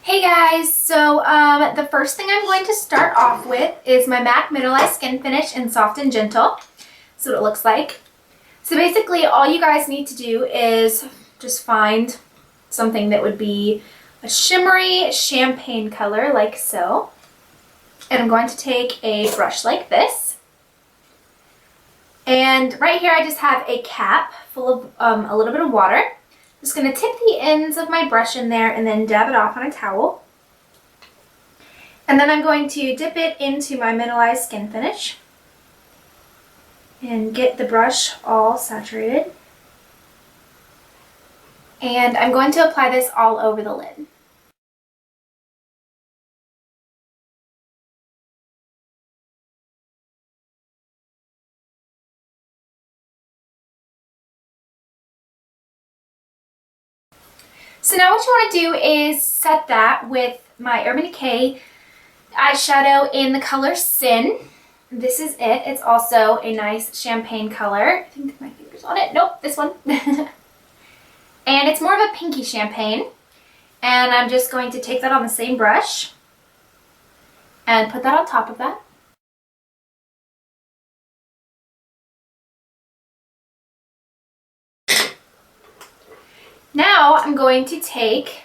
Hey guys, so the first thing I'm going to start off with is my MAC Mineralized Skin Finish in Soft and Gentle. That's what it looks like. So basically all you guys need to do is just find something that would be a shimmery champagne color like so. And I'm going to take a brush like this. And right here I just have a cap full of a little bit of water. I'm just going to tip the ends of my brush in there and then dab it off on a towel. And then I'm going to dip it into my mineralized skin finish and get the brush all saturated. And I'm going to apply this all over the lid. So now what you want to do is set that with my Urban Decay eyeshadow in the color Sin. This is it. It's also a nice champagne color. I think my finger's on it. Nope, this one. And it's more of a pinky champagne. And I'm just going to take that on the same brush and put that on top of that. Now I'm going to take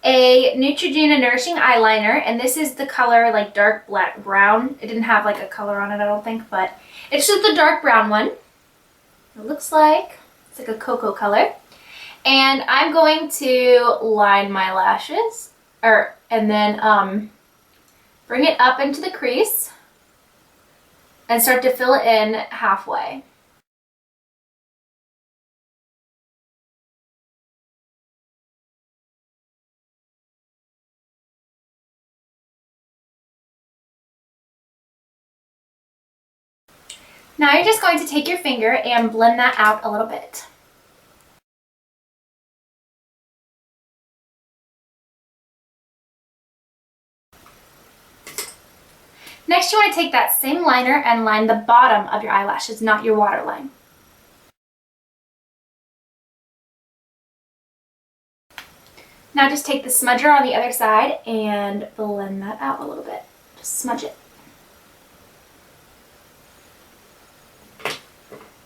a Neutrogena Nourishing Eyeliner, and this is the color like dark black brown. It didn't have like a color on it, I don't think, but it's just the dark brown one. It looks like it's like a cocoa color. And I'm going to line my lashes, and then bring it up into the crease and start to fill it in halfway. Now you're just going to take your finger and blend that out a little bit. Next, you want to take that same liner and line the bottom of your eyelashes, not your waterline. Now just take the smudger on the other side and blend that out a little bit. Just smudge it.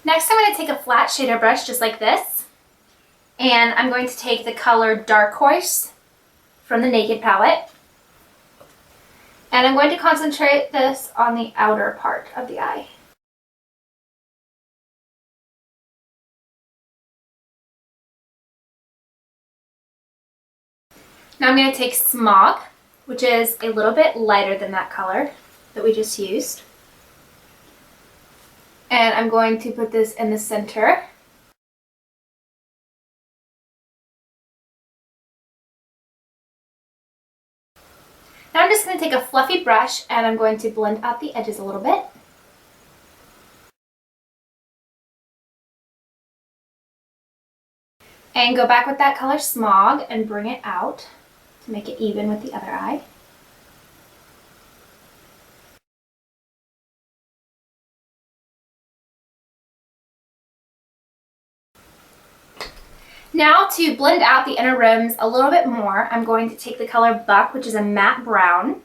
Next, I'm going to take a flat shader brush just like this, and I'm going to take the color Dark Horse from the Naked palette, and I'm going to concentrate this on the outer part of the eye. Now I'm going to take Smog, which is a little bit lighter than that color that we just used. And I'm going to put this in the center. Now I'm just going to take a fluffy brush and I'm going to blend out the edges a little bit. And go back with that color Smog and bring it out to make it even with the other eye. Now to blend out the inner rims a little bit more, I'm going to take the color Buck, which is a matte brown,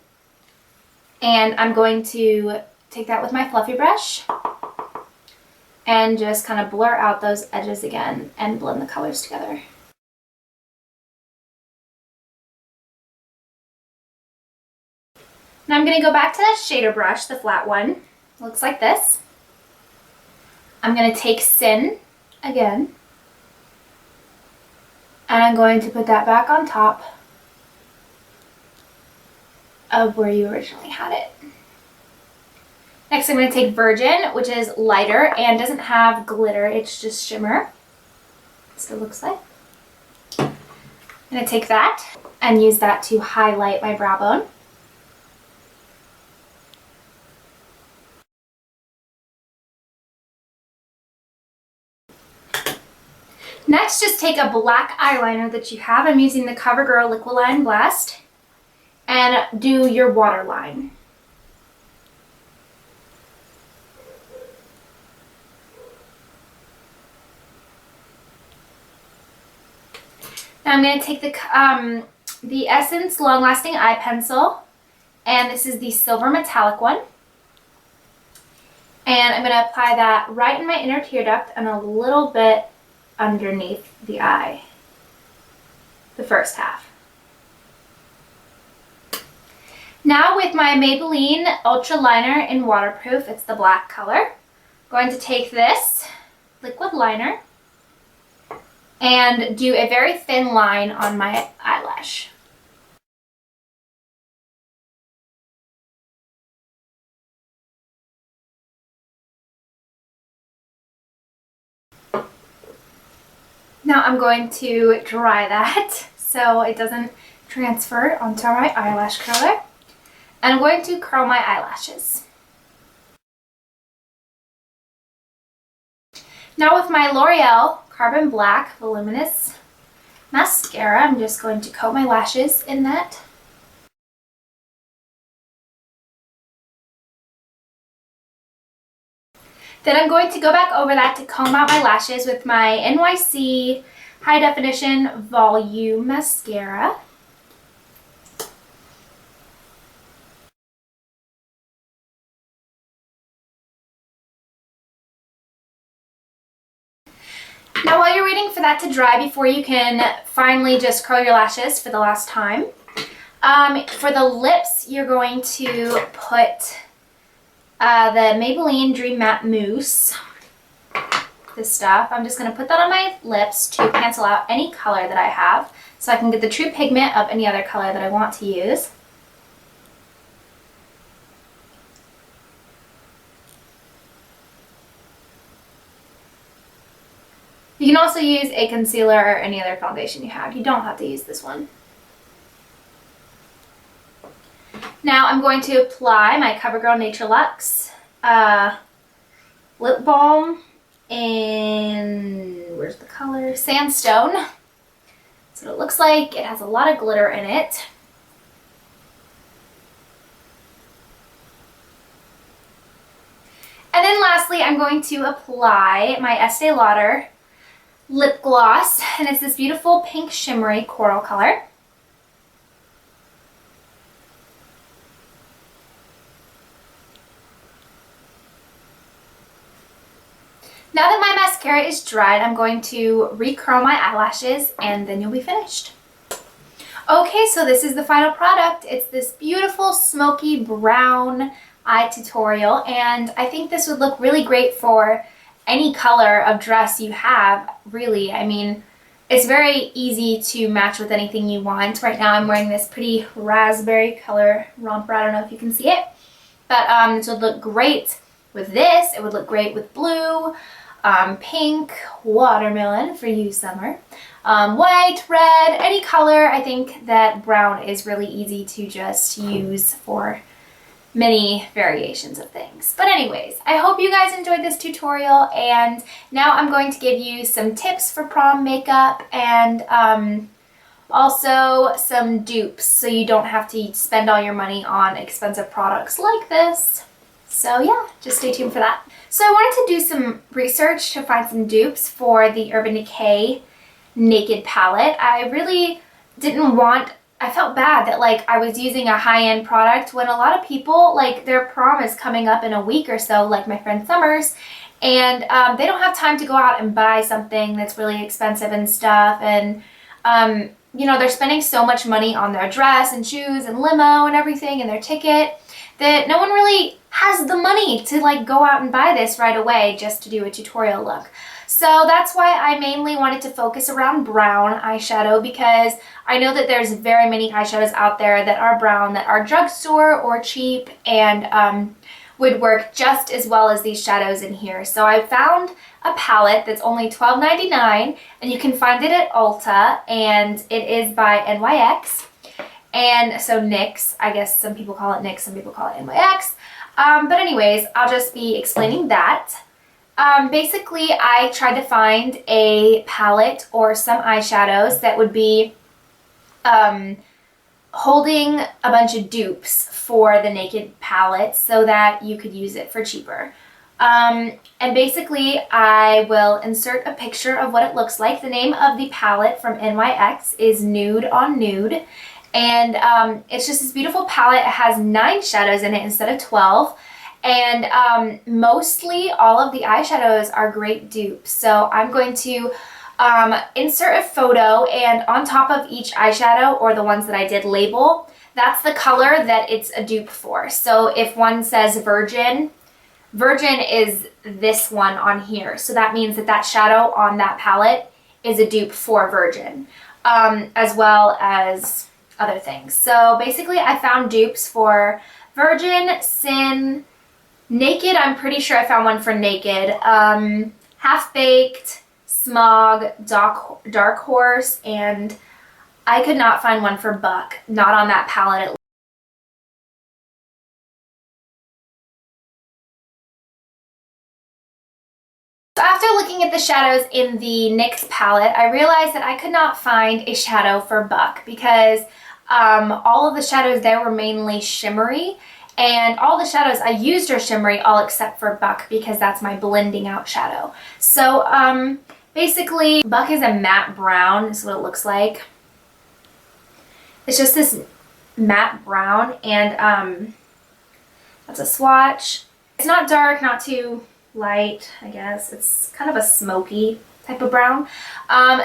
and I'm going to take that with my fluffy brush and just kind of blur out those edges again and blend the colors together. Now I'm going to go back to that shader brush, the flat one. It looks like this. I'm going to take Sin again, and I'm going to put that back on top of where you originally had it. Next, I'm going to take Virgin, which is lighter and doesn't have glitter, it's just shimmer. That's what it looks like. I'm going to take that and use that to highlight my brow bone. Next, just take a black eyeliner that you have. I'm using the CoverGirl Liquiline Blast and do your waterline. Now I'm going to take the the Essence Long Lasting Eye Pencil, and this is the silver metallic one. And I'm going to apply that right in my inner tear duct and a little bit underneath the eye, the first half. Now with my Maybelline Ultra Liner in Waterproof, it's the black color, I'm going to take this liquid liner and do a very thin line on my eyelash. Now I'm going to dry that so it doesn't transfer onto my eyelash curler. And I'm going to curl my eyelashes. Now with my L'Oreal Carbon Black Voluminous Mascara, I'm just going to coat my lashes in that. Then I'm going to go back over that to comb out my lashes with my NYC High Definition Volume Mascara. Now while you're waiting for that to dry before you can finally just curl your lashes for the last time, for the lips you're going to put the Maybelline Dream Matte Mousse, this stuff. I'm just going to put that on my lips to cancel out any color that I have so I can get the true pigment of any other color that I want to use. You can also use a concealer or any other foundation you have. You don't have to use this one. Now I'm going to apply my CoverGirl Nature Luxe lip balm in, where's the color? Sandstone. That's what it looks like. It has a lot of glitter in it. And then lastly, I'm going to apply my Estee Lauder lip gloss, and it's this beautiful pink shimmery coral color. Now that my mascara is dried, I'm going to recurl my eyelashes and then you'll be finished. Okay, so this is the final product. It's this beautiful smoky brown eye tutorial, and I think this would look really great for any color of dress you have, really. I mean, it's very easy to match with anything you want. Right now I'm wearing this pretty raspberry color romper. I don't know if you can see it, but this would look great with this. It would look great with blue, pink, watermelon for you, Summer, white, red, any color. I think that brown is really easy to just use for many variations of things. But anyways, I hope you guys enjoyed this tutorial, and now I'm going to give you some tips for prom makeup and also some dupes so you don't have to spend all your money on expensive products like this. So yeah, just stay tuned for that. So I wanted to do some research to find some dupes for the Urban Decay Naked palette. I really didn't want, I felt bad that like I was using a high-end product when a lot of people, like their prom is coming up in a week or so, like my friend Summer's, and they don't have time to go out and buy something that's really expensive and stuff, and you know, they're spending so much money on their dress and shoes and limo and everything and their ticket that no one really has the money to like go out and buy this right away just to do a tutorial look. So that's why I mainly wanted to focus around brown eyeshadow, because I know that there's very many eyeshadows out there that are brown that are drugstore or cheap and would work just as well as these shadows in here. So I found a palette that's only $12.99 and you can find it at Ulta, and it is by NYX. And so NYX, I guess some people call it NYX, some people call it NYX. But anyways, I'll just be explaining that. Basically, I tried to find a palette or some eyeshadows that would be holding a bunch of dupes for the Naked palette so that you could use it for cheaper. And basically, I will insert a picture of what it looks like. The name of the palette from NYX is Nude on Nude, And it's just this beautiful palette. It has 9 shadows in it instead of 12. And mostly all of the eyeshadows are great dupes. So I'm going to insert a photo, and on top of each eyeshadow, or the ones that I did label, that's the color that it's a dupe for. So if one says Virgin, Virgin is this one on here. So that means that that shadow on that palette is a dupe for Virgin, as well as other things. So basically I found dupes for Virgin, Sin, Naked. I'm pretty sure I found one for Naked. Half Baked, Smog, Dark Horse, and I could not find one for Buck. Not on that palette at least. So after looking at the shadows in the NYX palette, I realized that I could not find a shadow for Buck because all of the shadows there were mainly shimmery, and all the shadows I used are shimmery, all except for Buck, because that's my blending out shadow. So basically, Buck is a matte brown, is what it looks like. It's just this matte brown, and that's a swatch. It's not dark, not too light, I guess. It's kind of a smoky type of brown.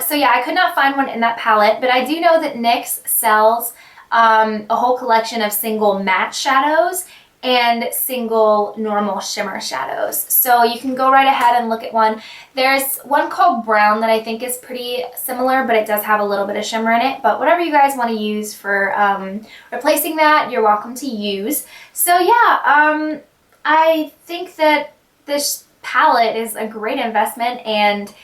So yeah, I could not find one in that palette, but I do know that NYX sells a whole collection of single matte shadows and single normal shimmer shadows. So you can go right ahead and look at one. There's one called Brown that I think is pretty similar, but it does have a little bit of shimmer in it. But whatever you guys want to use for replacing that, you're welcome to use. So yeah, I think that this palette is a great investment, and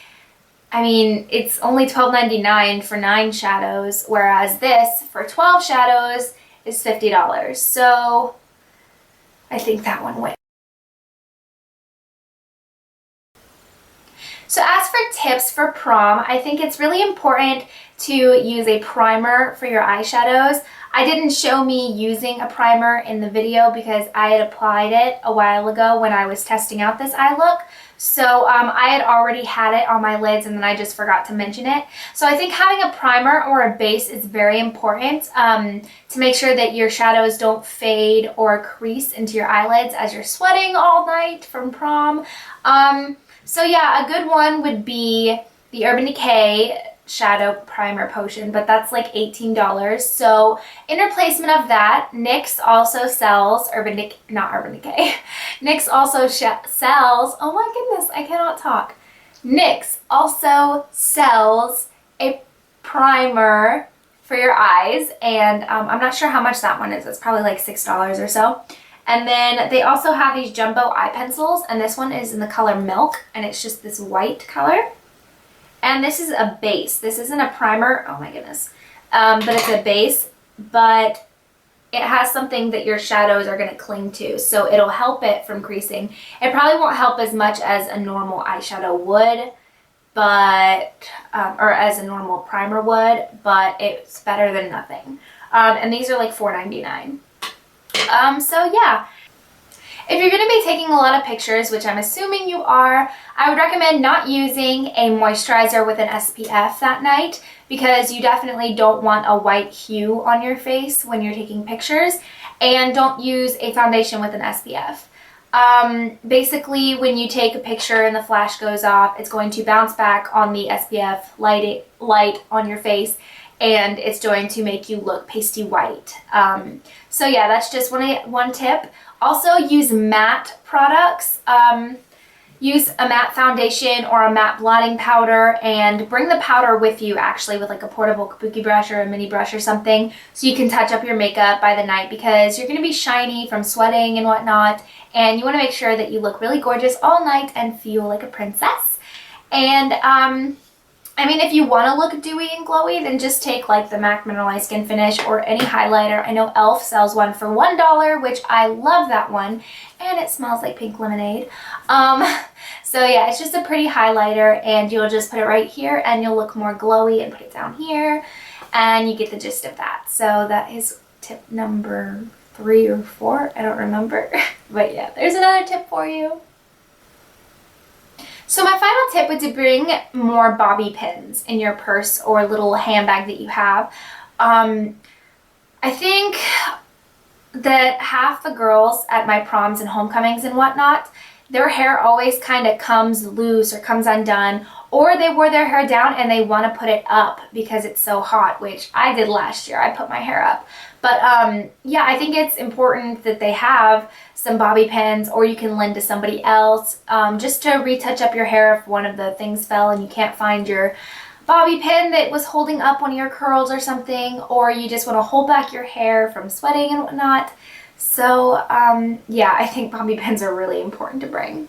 I mean, it's only $12.99 for 9 shadows, whereas this for 12 shadows is $50. So I think that one wins. So as for tips for prom, I think it's really important to use a primer for your eyeshadows. I didn't show me using a primer in the video because I had applied it a while ago when I was testing out this eye look. So I had already had it on my lids, and then I just forgot to mention it. So I think having a primer or a base is very important to make sure that your shadows don't fade or crease into your eyelids as you're sweating all night from prom. So yeah, a good one would be the Urban Decay Shadow Primer Potion, but that's like $18. So in replacement of that, NYX also sells NYX also sells, oh my goodness, I cannot talk. NYX also sells a primer for your eyes, and I'm not sure how much that one is. It's probably like $6 or so. And then they also have these jumbo eye pencils, and this one is in the color Milk, and it's just this white color. And this is a base. This isn't a primer. Oh my goodness. But it's a base, but it has something that your shadows are going to cling to. So it'll help it from creasing. It probably won't help as much as a normal eyeshadow would, but, or as a normal primer would, but it's better than nothing. And these are like $4.99. So yeah. If you're going to be taking a lot of pictures, which I'm assuming you are, I would recommend not using a moisturizer with an SPF that night, because you definitely don't want a white hue on your face when you're taking pictures, and don't use a foundation with an SPF. Basically, when you take a picture and the flash goes off, it's going to bounce back on the SPF light on your face, and it's going to make you look pasty white. So yeah, that's just one tip. Also, use matte products. Use a matte foundation or a matte blotting powder, and bring the powder with you, actually, with like a portable kabuki brush or a mini brush or something, so you can touch up your makeup by the night, because you're going to be shiny from sweating and whatnot, and you want to make sure that you look really gorgeous all night and feel like a princess. And I mean, if you want to look dewy and glowy, then just take like the MAC Mineralized Skin Finish or any highlighter. I know e.l.f. sells one for $1, which I love that one, and it smells like pink lemonade. So yeah, it's just a pretty highlighter, and you'll just put it right here and you'll look more glowy, and put it down here, and you get the gist of that. So that is tip number 3 or 4, I don't remember. But yeah, there's another tip for you. So my final tip would be to bring more bobby pins in your purse or little handbag that you have. I think that half the girls at my proms and homecomings and whatnot, their hair always kind of comes loose or comes undone, or they wore their hair down and they want to put it up because it's so hot, which I did last year. I put my hair up. But yeah, I think it's important that they have some bobby pins, or you can lend to somebody else just to retouch up your hair if one of the things fell and you can't find your bobby pin that was holding up one of your curls or something, or you just want to hold back your hair from sweating and whatnot. So yeah, I think bobby pins are really important to bring.